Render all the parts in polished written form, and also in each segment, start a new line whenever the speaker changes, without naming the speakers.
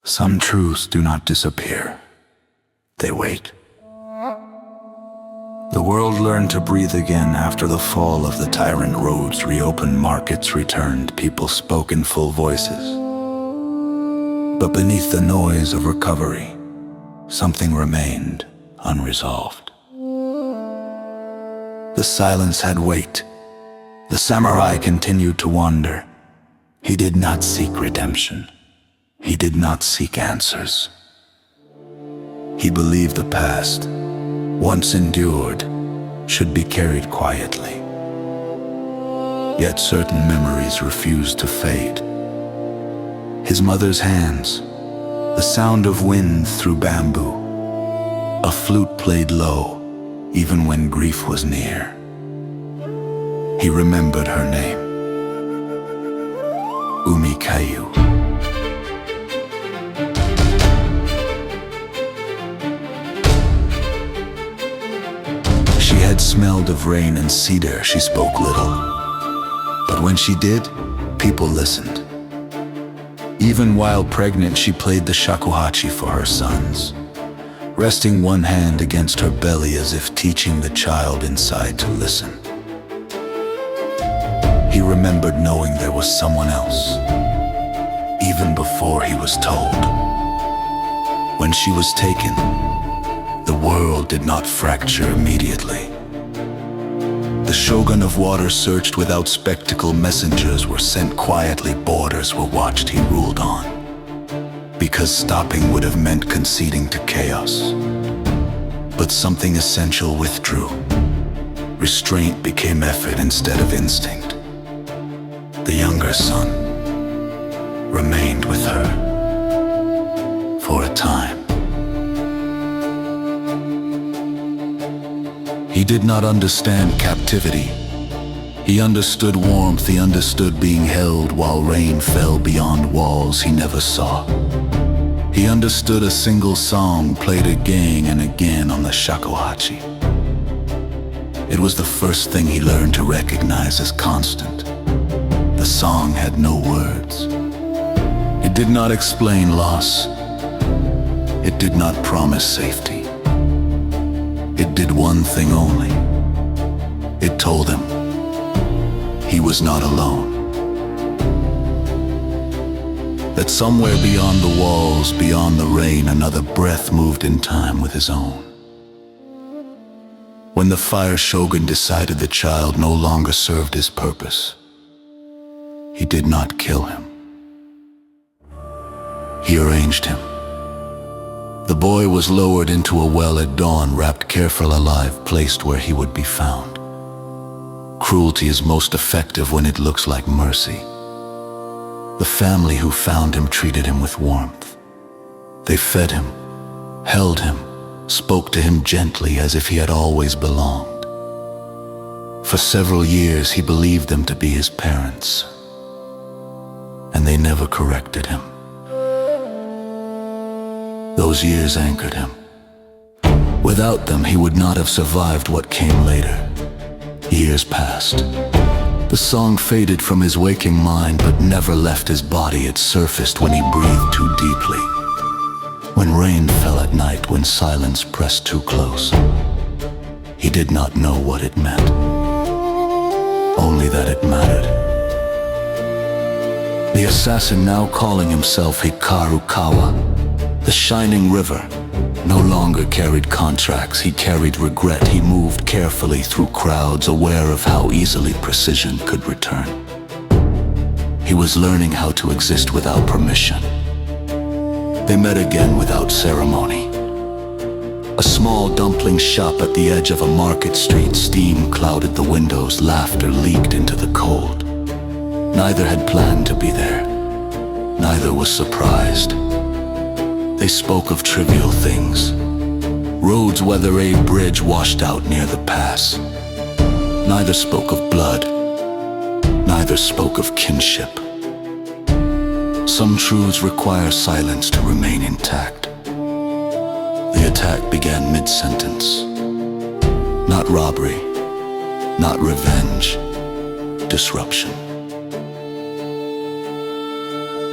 Some truths do not disappear. They wait. The world learned to breathe again after the fall of the tyrant. Roads reopened, markets returned, people spoke in full voices. But beneath the noise of recovery, something remained unresolved. The silence had weight. The samurai continued to wander. He did not seek redemption. He did not seek answers. He believed the past, once endured, should be carried quietly. Yet certain memories refused to fade. His mother's hands, the sound of wind through bamboo, a flute played low, even when grief was near. He remembered her name, Umi Kayu. She had smelled of rain and cedar. She spoke little, but when she did, people listened. Even while pregnant, she played the shakuhachi for her sons, resting one hand against her belly as if teaching the child inside to listen. He remembered knowing there was someone else, even before he was told. When she was taken, the world did not fracture immediately. The shogun of water searched without spectacle. Messengers were sent quietly. Borders were watched. He ruled on, because stopping would have meant conceding to chaos. But something essential withdrew. Restraint became effort instead of instinct. The younger son remained with her for a time. He did not understand captivity. He understood warmth. He understood being held while rain fell beyond walls he never saw. He understood a single song played again and again on the shakuhachi. It was the first thing he learned to recognize as constant. The song had no words. It did not explain loss. It did not promise safety. It did one thing only. It told him he was not alone. That somewhere beyond the walls, beyond the rain, another breath moved in time with his own. When the fire shogun decided the child no longer served his purpose, he did not kill him. He arranged him. The boy was lowered into a well at dawn, wrapped carefully alive, placed where he would be found. Cruelty is most effective when it looks like mercy. The family who found him treated him with warmth. They fed him, held him, spoke to him gently as if he had always belonged. For several years he believed them to be his parents, and they never corrected him. Those years anchored him. Without them, he would not have survived what came later. Years passed. The song faded from his waking mind, but never left his body. It surfaced when he breathed too deeply. When rain fell at night, when silence pressed too close. He did not know what it meant, only that it mattered. The assassin, now calling himself Hikaru Kawa, the shining river, no longer carried contracts. He carried regret. He moved carefully through crowds, aware of how easily precision could return. He was learning how to exist without permission. They met again without ceremony. A small dumpling shop at the edge of a market street. Steam clouded the windows. Laughter leaked into the cold. Neither had planned to be there. Neither was surprised. They spoke of trivial things. Roads, whether a bridge washed out near the pass. Neither spoke of blood. Neither spoke of kinship. Some truths require silence to remain intact. The attack began mid-sentence. Not robbery, not revenge, disruption.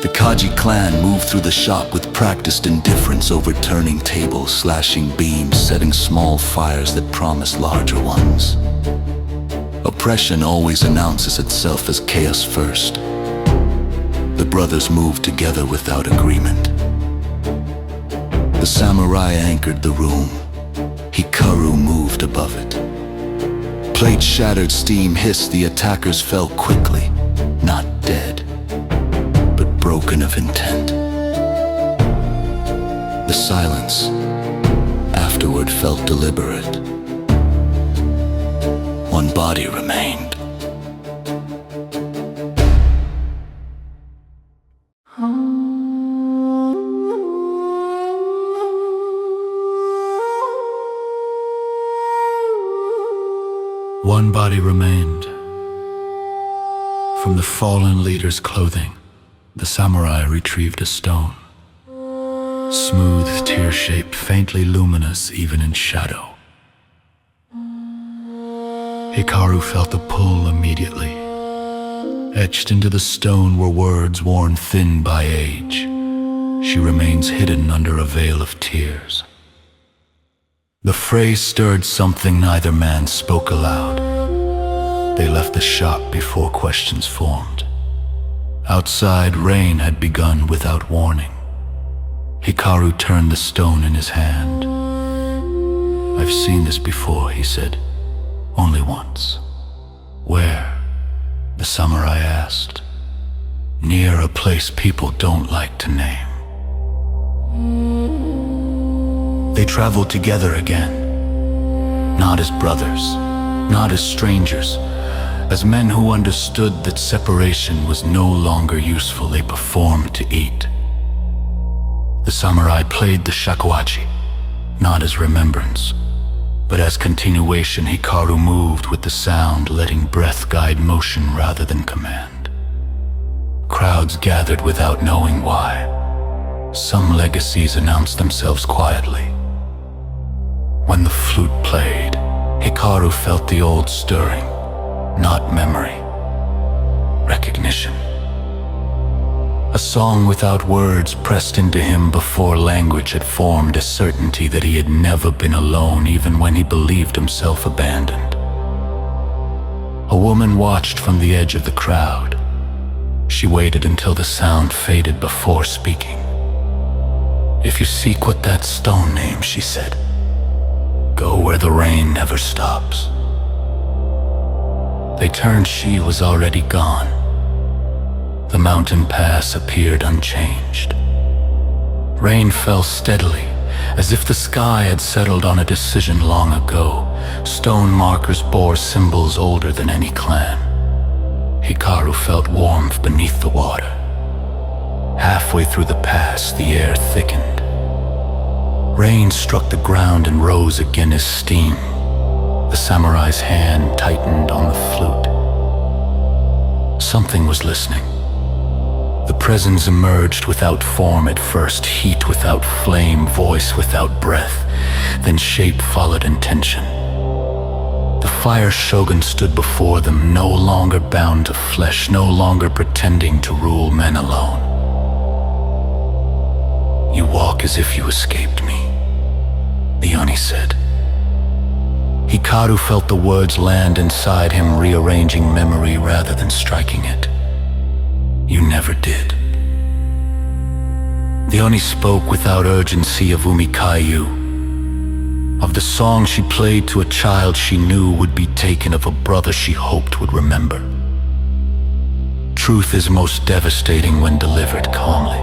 The Kaji clan moved through the shop with practiced indifference, overturning tables, slashing beams, setting small fires that promised larger ones. Oppression always announces itself as chaos first. The brothers moved together without agreement. The samurai anchored the room. Hikaru moved above it. Plate shattered, steam hissed, the attackers fell quickly, not dead, but broken of intent. The silence afterward felt deliberate. One body remained.
One body remained. From the fallen leader's clothing, the samurai retrieved a stone. Smooth, tear-shaped, faintly luminous even in shadow. Hikaru felt the pull immediately. Etched into the stone were words worn thin by age. She remains hidden under a veil of tears. The phrase stirred something neither man spoke aloud. They left the shop before questions formed. Outside, rain had begun without warning. Hikaru turned the stone in his hand. "I've seen this before," he said. "Only once." "Where?" the samurai asked. "Near a place people don't like to name." They traveled together again, not as brothers, not as strangers, as men who understood that separation was no longer useful. They performed to eat. The samurai played the shakuhachi, not as remembrance, but as continuation. Hikaru moved with the sound, letting breath guide motion rather than command. Crowds gathered without knowing why. Some legacies announced themselves quietly. When the flute played, Hikaru felt the old stirring, not memory, recognition. A song without words pressed into him before language had formed, a certainty that he had never been alone, even when he believed himself abandoned. A woman watched from the edge of the crowd. She waited until the sound faded before speaking. "If you seek what that stone names," she said, "go where the rain never stops." They turned. She was already gone. The mountain pass appeared unchanged. Rain fell steadily, as if the sky had settled on a decision long ago. Stone markers bore symbols older than any clan. Hikaru felt warmth beneath the water. Halfway through the pass, the air thickened. Rain struck the ground and rose again as steam. The samurai's hand tightened on the flute. Something was listening. The presence emerged without form at first, heat without flame, voice without breath. Then shape followed intention. The fire shogun stood before them, no longer bound to flesh, no longer pretending to rule men alone. "You walk as if you escaped me," the Oni said. Hikaru felt the words land inside him, rearranging memory rather than striking it. "You never did." The Oni spoke without urgency of Umikayu, of the song she played to a child she knew would be taken, of a brother she hoped would remember. Truth is most devastating when delivered calmly.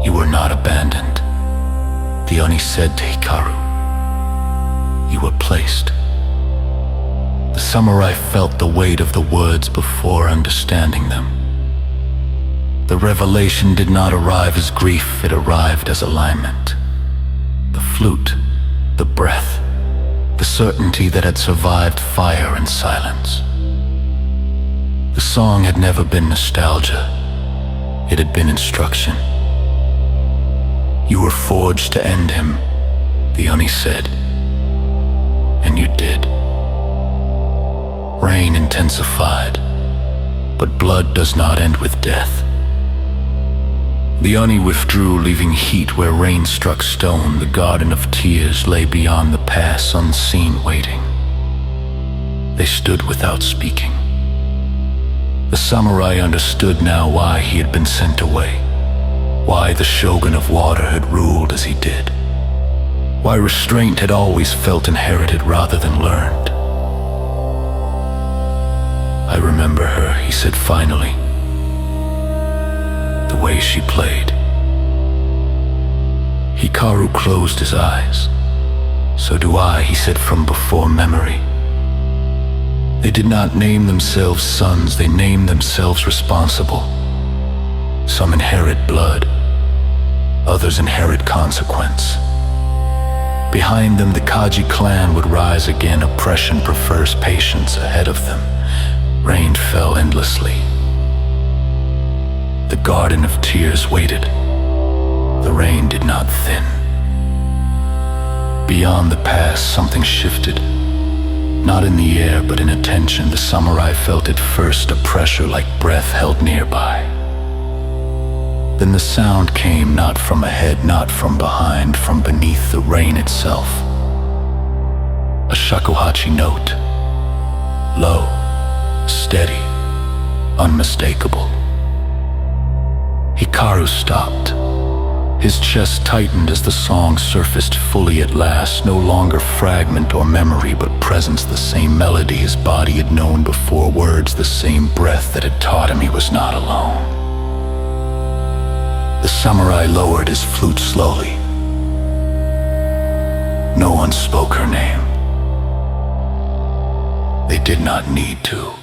"You were not abandoned," the Oni said to Hikaru. "You were placed." The samurai felt the weight of the words before understanding them. The revelation did not arrive as grief, it arrived as alignment. The flute, the breath, the certainty that had survived fire and silence. The song had never been nostalgia, it had been instruction. "You were forged to end him," the Oni said. "And you did." Rain intensified, but blood does not end with death. The Oni withdrew, leaving heat where rain struck stone. The Garden of Tears lay beyond the pass, unseen, waiting. They stood without speaking. The samurai understood now why he had been sent away, why the Shogun of Water had ruled as he did, why restraint had always felt inherited rather than learned. "I remember her," he said finally, "the way she played." Hikaru closed his eyes. "So do I," he said from before memory. They did not name themselves sons, they named themselves responsible. Some inherit blood, others inherit consequence. Behind them, the Kaji clan would rise again. Oppression prefers patience. Ahead of them, rain fell endlessly. The Garden of Tears waited. The rain did not thin. Beyond the pass, something shifted. Not in the air, but in attention. The samurai felt it first, a pressure like breath held nearby. Then the sound came, not from ahead, not from behind, from beneath the rain itself. A shakuhachi note. Low, steady, unmistakable. Hikaru stopped. His chest tightened as the song surfaced fully at last, no longer fragment or memory, but presence, the same melody his body had known before words, the same breath that had taught him he was not alone. The samurai lowered his flute slowly. No one spoke her name. They did not need to.